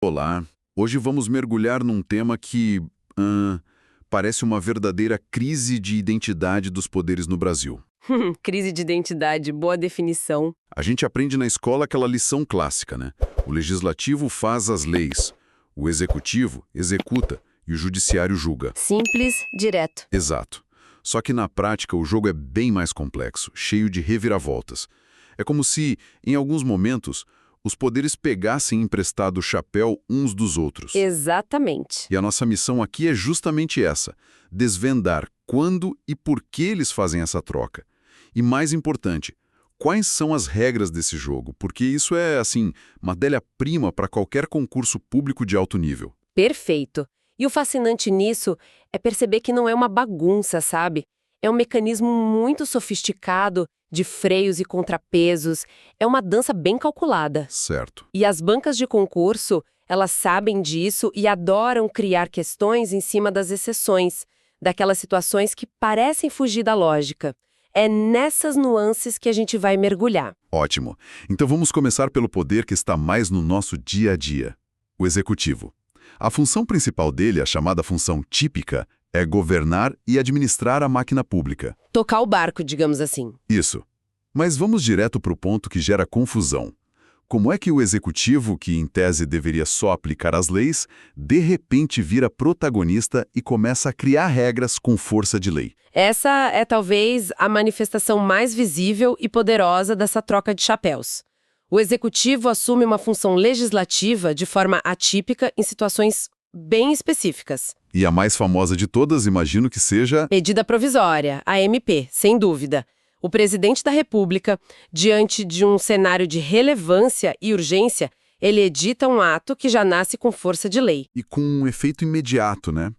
Olá, hoje vamos mergulhar num tema que parece uma verdadeira crise de identidade dos poderes no Brasil. Crise de identidade, boa definição. A gente aprende na escola aquela lição clássica, né? O legislativo faz as leis, o executivo executa e o judiciário julga. Simples, direto. Exato. Só que na prática o jogo é bem mais complexo, cheio de reviravoltas. É como se, em alguns momentos, os poderes pegassem emprestado o chapéu uns dos outros. Exatamente. E a nossa missão aqui é justamente essa: desvendar quando e por que eles fazem essa troca. E mais importante, quais são as regras desse jogo? Porque isso é, assim, matéria-prima para qualquer concurso público de alto nível. Perfeito. E o fascinante nisso é perceber que não é uma bagunça, sabe? É um mecanismo muito sofisticado de freios e contrapesos. É uma dança bem calculada. Certo. E as bancas de concurso, elas sabem disso e adoram criar questões em cima das exceções, daquelas situações que parecem fugir da lógica. É nessas nuances que a gente vai mergulhar. Ótimo. Então vamos começar pelo poder que está mais no nosso dia a dia: o executivo. A função principal dele, a chamada função típica, é governar e administrar a máquina pública. Tocar o barco, digamos assim. Isso. Mas vamos direto para o ponto que gera confusão. Como é que o executivo, que em tese deveria só aplicar as leis, de repente vira protagonista e começa a criar regras com força de lei? Essa é talvez a manifestação mais visível e poderosa dessa troca de chapéus. O executivo assume uma função legislativa de forma atípica em situações bem específicas. E a mais famosa de todas, imagino que seja... Medida provisória, a MP, sem dúvida. O presidente da República, diante de um cenário de relevância e urgência, ele edita um ato que já nasce com força de lei. E com um efeito imediato, né?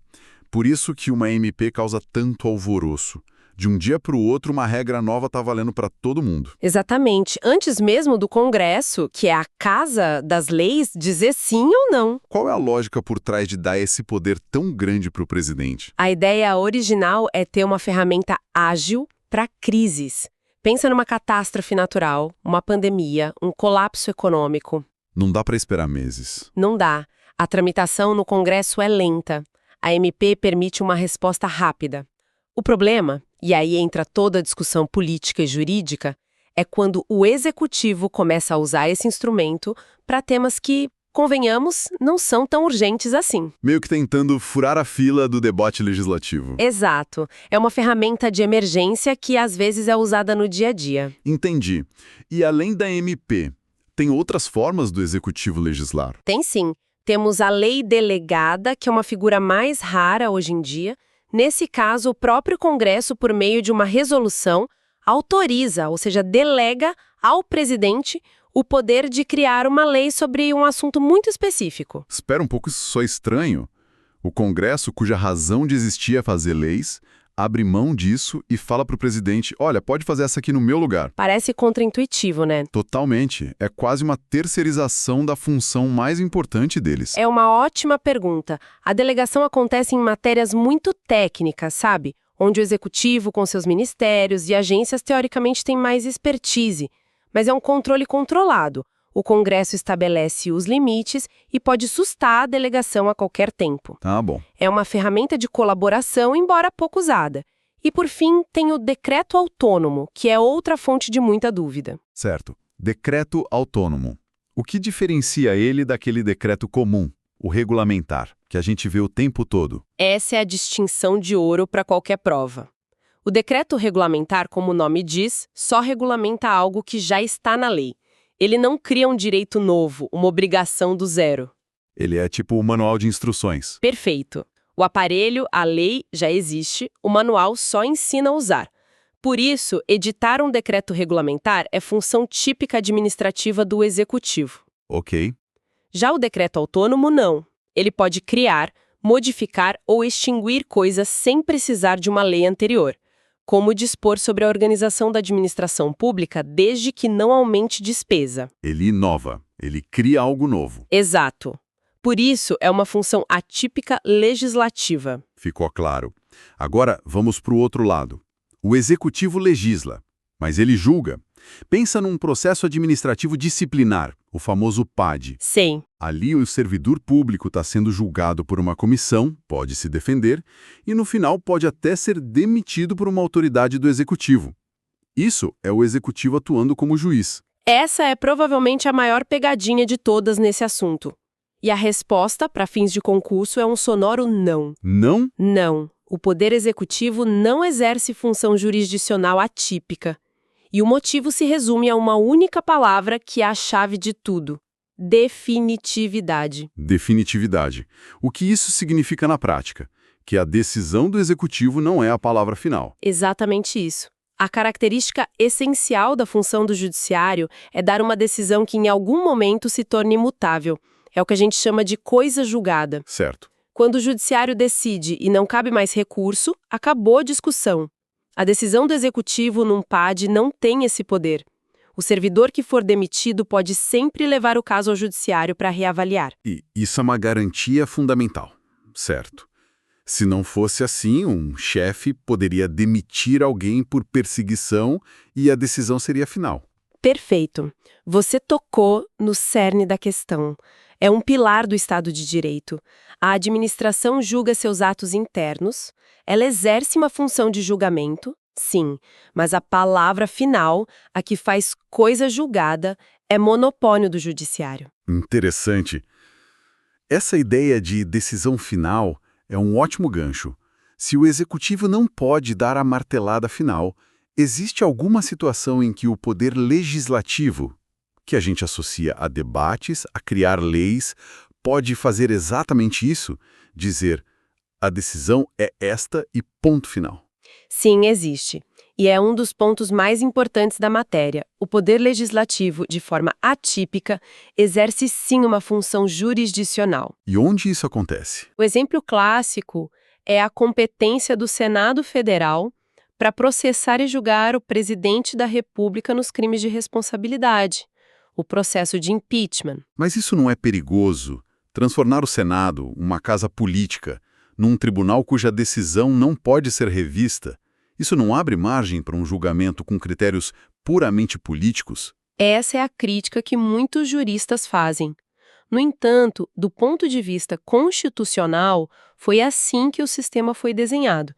Por isso que uma MP causa tanto alvoroço. De um dia para o outro, uma regra nova está valendo para todo mundo. Exatamente. Antes mesmo do Congresso, que é a casa das leis, dizer sim ou não. Qual é a lógica por trás de dar esse poder tão grande para o presidente? A ideia original é ter uma ferramenta ágil para crises. Pensa numa catástrofe natural, uma pandemia, um colapso econômico. Não dá para esperar meses. Não dá. A tramitação no Congresso é lenta. A MP permite uma resposta rápida. O problema, e aí entra toda a discussão política e jurídica, é quando o executivo começa a usar esse instrumento para temas que, convenhamos, não são tão urgentes assim. Meio que tentando furar a fila do debate legislativo. Exato. É uma ferramenta de emergência que às vezes é usada no dia a dia. Entendi. E além da MP, tem outras formas do executivo legislar? Tem sim. Temos a lei delegada, que é uma figura mais rara hoje em dia. Nesse caso, o próprio Congresso, por meio de uma resolução, autoriza, ou seja, delega ao presidente o poder de criar uma lei sobre um assunto muito específico. Espera um pouco, isso só é estranho. O Congresso, cuja razão de existir é fazer leis, abre mão disso e fala para o presidente: olha, pode fazer essa aqui no meu lugar. Parece contraintuitivo, né? Totalmente. É quase uma terceirização da função mais importante deles. É uma ótima pergunta. A delegação acontece em matérias muito técnicas, sabe? Onde o executivo, com seus ministérios e agências, teoricamente tem mais expertise. Mas é um controle controlado. O Congresso estabelece os limites e pode sustar a delegação a qualquer tempo. Tá bom. É uma ferramenta de colaboração, embora pouco usada. E, por fim, tem o decreto autônomo, que é outra fonte de muita dúvida. Certo. Decreto autônomo. O que diferencia ele daquele decreto comum, o regulamentar, que a gente vê o tempo todo? Essa é a distinção de ouro para qualquer prova. O decreto regulamentar, como o nome diz, só regulamenta algo que já está na lei. Ele não cria um direito novo, uma obrigação do zero. Ele é tipo o manual de instruções. Perfeito. O aparelho, a lei, já existe, o manual só ensina a usar. Por isso, editar um decreto regulamentar é função típica administrativa do executivo. Ok. Já o decreto autônomo, não. Ele pode criar, modificar ou extinguir coisas sem precisar de uma lei anterior, como dispor sobre a organização da administração pública desde que não aumente despesa. Ele inova, ele cria algo novo. Exato. Por isso, é uma função atípica legislativa. Ficou claro. Agora, vamos para o outro lado. O executivo legisla, mas ele julga. Pensa num processo administrativo disciplinar, o famoso PAD. Sim. Ali o servidor público está sendo julgado por uma comissão, pode se defender, e no final pode até ser demitido por uma autoridade do executivo. Isso é o executivo atuando como juiz. Essa é provavelmente a maior pegadinha de todas nesse assunto. E a resposta, para fins de concurso, é um sonoro não. Não? Não. O Poder Executivo não exerce função jurisdicional atípica. E o motivo se resume a uma única palavra que é a chave de tudo: definitividade. Definitividade. O que isso significa na prática? Que a decisão do executivo não é a palavra final. Exatamente isso. A característica essencial da função do judiciário é dar uma decisão que em algum momento se torne imutável. É o que a gente chama de coisa julgada. Certo. Quando o judiciário decide e não cabe mais recurso, acabou a discussão. A decisão do executivo num PAD não tem esse poder. O servidor que for demitido pode sempre levar o caso ao judiciário para reavaliar. E isso é uma garantia fundamental. Certo. Se não fosse assim, um chefe poderia demitir alguém por perseguição e a decisão seria final. Perfeito. Você tocou no cerne da questão. É um pilar do Estado de Direito. A administração julga seus atos internos, ela exerce uma função de julgamento, sim, mas a palavra final, a que faz coisa julgada, é monopólio do judiciário. Interessante. Essa ideia de decisão final é um ótimo gancho. Se o executivo não pode dar a martelada final, existe alguma situação em que o poder legislativo, que a gente associa a debates, a criar leis, pode fazer exatamente isso? Dizer, a decisão é esta e ponto final. Sim, existe. E é um dos pontos mais importantes da matéria. O poder legislativo, de forma atípica, exerce sim uma função jurisdicional. E onde isso acontece? O exemplo clássico é a competência do Senado Federal para processar e julgar o presidente da República nos crimes de responsabilidade, o processo de impeachment. Mas isso não é perigoso? Transformar o Senado, uma casa política, num tribunal cuja decisão não pode ser revista, isso não abre margem para um julgamento com critérios puramente políticos? Essa é a crítica que muitos juristas fazem. No entanto, do ponto de vista constitucional, foi assim que o sistema foi desenhado.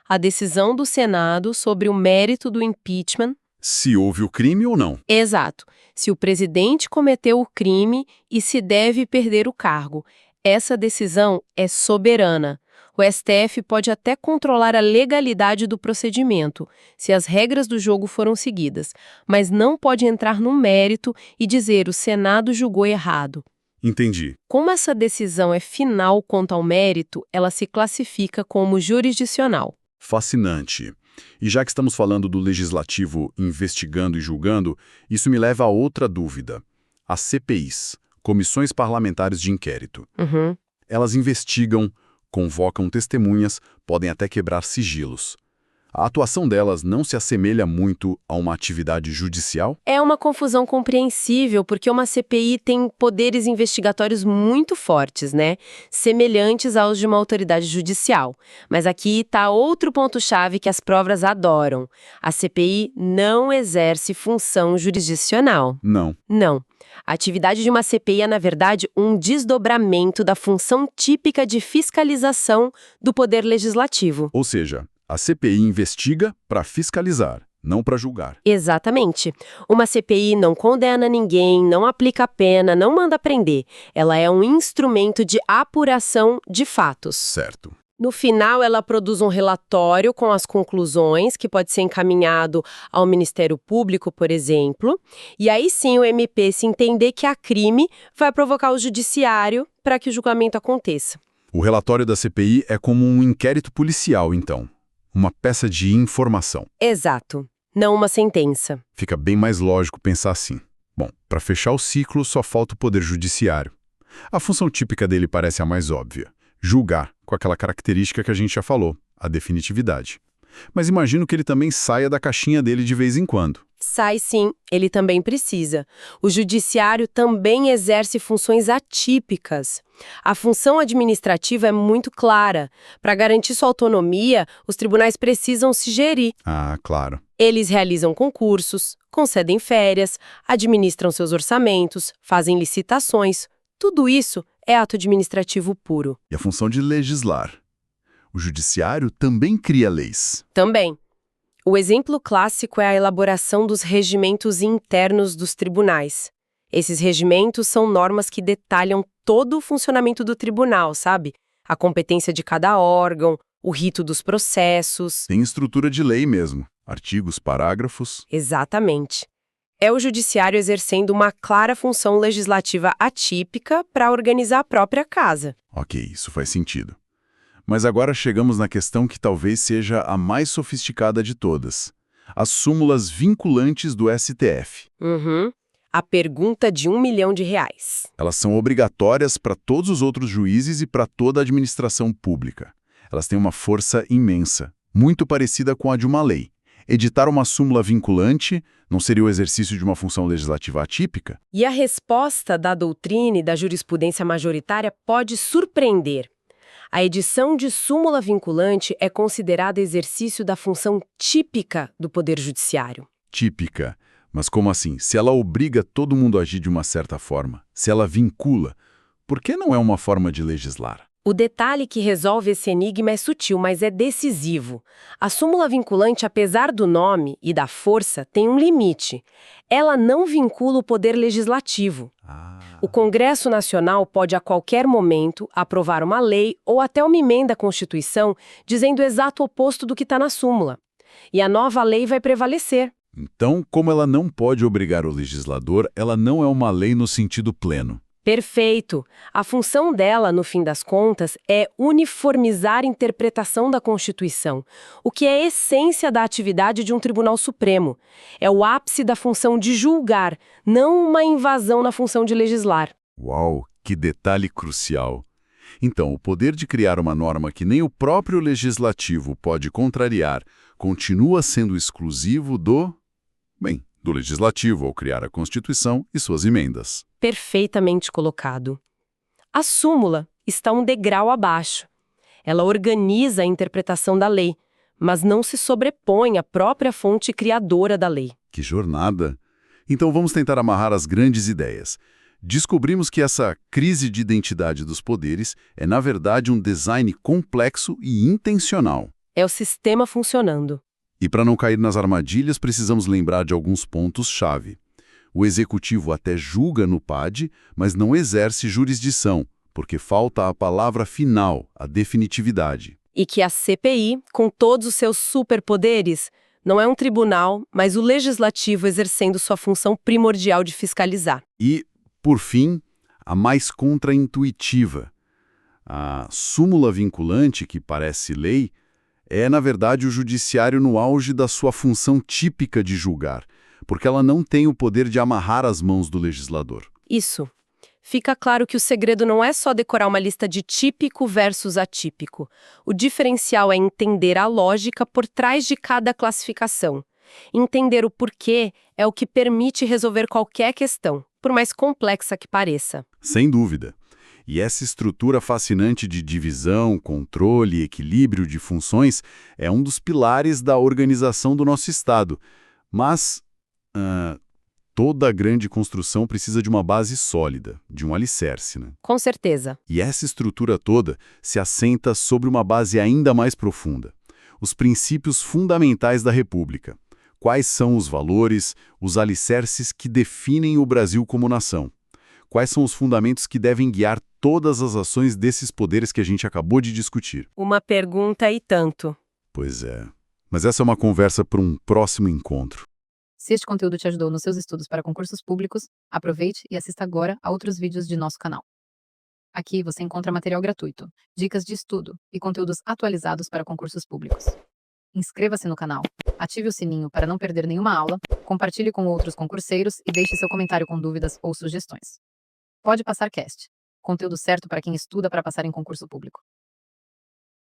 A decisão do Senado sobre o mérito do impeachment. Se houve o crime ou não. Exato. Se o presidente cometeu o crime e se deve perder o cargo. Essa decisão é soberana. O STF pode até controlar a legalidade do procedimento, se as regras do jogo foram seguidas, mas não pode entrar no mérito e dizer o Senado julgou errado. Entendi. Como essa decisão é final quanto ao mérito, ela se classifica como jurisdicional. Fascinante. E já que estamos falando do legislativo investigando e julgando, isso me leva a outra dúvida. As CPIs, Comissões Parlamentares de Inquérito. Elas investigam, convocam testemunhas, podem até quebrar sigilos. A atuação delas não se assemelha muito a uma atividade judicial? É uma confusão compreensível, porque uma CPI tem poderes investigatórios muito fortes, né? Semelhantes aos de uma autoridade judicial. Mas aqui está outro ponto-chave que as provas adoram. A CPI não exerce função jurisdicional. Não. Não. A atividade de uma CPI é, na verdade, um desdobramento da função típica de fiscalização do poder legislativo. Ou seja, a CPI investiga para fiscalizar, não para julgar. Exatamente. Uma CPI não condena ninguém, não aplica pena, não manda prender. Ela é um instrumento de apuração de fatos. Certo. No final, ela produz um relatório com as conclusões, que pode ser encaminhado ao Ministério Público, por exemplo. E aí sim o MP, se entender que há crime, vai provocar o judiciário para que o julgamento aconteça. O relatório da CPI é como um inquérito policial, então. Uma peça de informação. Exato. Não uma sentença. Fica bem mais lógico pensar assim. Bom, para fechar o ciclo, só falta o Poder Judiciário. A função típica dele parece a mais óbvia. Julgar, com aquela característica que a gente já falou, a definitividade. Mas imagino que ele também saia da caixinha dele de vez em quando. Sai sim, ele também precisa. O judiciário também exerce funções atípicas. A função administrativa é muito clara. Para garantir sua autonomia, os tribunais precisam se gerir. Ah, claro. Eles realizam concursos, concedem férias, administram seus orçamentos, fazem licitações. Tudo isso é ato administrativo puro. E a função de legislar. O judiciário também cria leis. Também. O exemplo clássico é a elaboração dos regimentos internos dos tribunais. Esses regimentos são normas que detalham todo o funcionamento do tribunal, sabe? A competência de cada órgão, o rito dos processos. Tem estrutura de lei mesmo. Artigos, parágrafos. Exatamente. É o judiciário exercendo uma clara função legislativa atípica para organizar a própria casa. Ok, isso faz sentido. Mas agora chegamos na questão que talvez seja a mais sofisticada de todas. As súmulas vinculantes do STF. A pergunta de R$1 milhão. Elas são obrigatórias para todos os outros juízes e para toda a administração pública. Elas têm uma força imensa, muito parecida com a de uma lei. Editar uma súmula vinculante não seria o exercício de uma função legislativa atípica? E a resposta da doutrina e da jurisprudência majoritária pode surpreender. A edição de súmula vinculante é considerada exercício da função típica do Poder Judiciário. Típica. Mas como assim? Se ela obriga todo mundo a agir de uma certa forma, se ela vincula, por que não é uma forma de legislar? O detalhe que resolve esse enigma é sutil, mas é decisivo. A súmula vinculante, apesar do nome e da força, tem um limite. Ela não vincula o poder legislativo. O Congresso Nacional pode, a qualquer momento, aprovar uma lei ou até uma emenda à Constituição dizendo o exato oposto do que está na súmula. E a nova lei vai prevalecer. Então, como ela não pode obrigar o legislador, ela não é uma lei no sentido pleno. Perfeito. A função dela, no fim das contas, é uniformizar a interpretação da Constituição, o que é a essência da atividade de um Tribunal Supremo. É o ápice da função de julgar, não uma invasão na função de legislar. Uau, que detalhe crucial! Então, o poder de criar uma norma que nem o próprio legislativo pode contrariar continua sendo exclusivo do legislativo ao criar a Constituição e suas emendas. Perfeitamente colocado. A súmula está um degrau abaixo. Ela organiza a interpretação da lei, mas não se sobrepõe à própria fonte criadora da lei. Que jornada! Então vamos tentar amarrar as grandes ideias. Descobrimos que essa crise de identidade dos poderes é, na verdade, um design complexo e intencional. É o sistema funcionando. E para não cair nas armadilhas, precisamos lembrar de alguns pontos-chave. O executivo até julga no PAD, mas não exerce jurisdição, porque falta a palavra final, a definitividade. E que a CPI, com todos os seus superpoderes, não é um tribunal, mas o legislativo exercendo sua função primordial de fiscalizar. E, por fim, a mais contraintuitiva. A súmula vinculante, que parece lei, é, na verdade, o judiciário no auge da sua função típica de julgar, porque ela não tem o poder de amarrar as mãos do legislador. Isso. Fica claro que o segredo não é só decorar uma lista de típico versus atípico. O diferencial é entender a lógica por trás de cada classificação. Entender o porquê é o que permite resolver qualquer questão, por mais complexa que pareça. Sem dúvida. E essa estrutura fascinante de divisão, controle e equilíbrio de funções é um dos pilares da organização do nosso Estado. Mas toda grande construção precisa de uma base sólida, de um alicerce, né? Com certeza. E essa estrutura toda se assenta sobre uma base ainda mais profunda. Os princípios fundamentais da República. Quais são os valores, os alicerces que definem o Brasil como nação? Quais são os fundamentos que devem guiar todas as ações desses poderes que a gente acabou de discutir? Uma pergunta e tanto. Pois é. Mas essa é uma conversa para um próximo encontro. Se este conteúdo te ajudou nos seus estudos para concursos públicos, aproveite e assista agora a outros vídeos de nosso canal. Aqui você encontra material gratuito, dicas de estudo e conteúdos atualizados para concursos públicos. Inscreva-se no canal, ative o sininho para não perder nenhuma aula, compartilhe com outros concurseiros e deixe seu comentário com dúvidas ou sugestões. Pode Passar Cast. Conteúdo certo para quem estuda para passar em concurso público.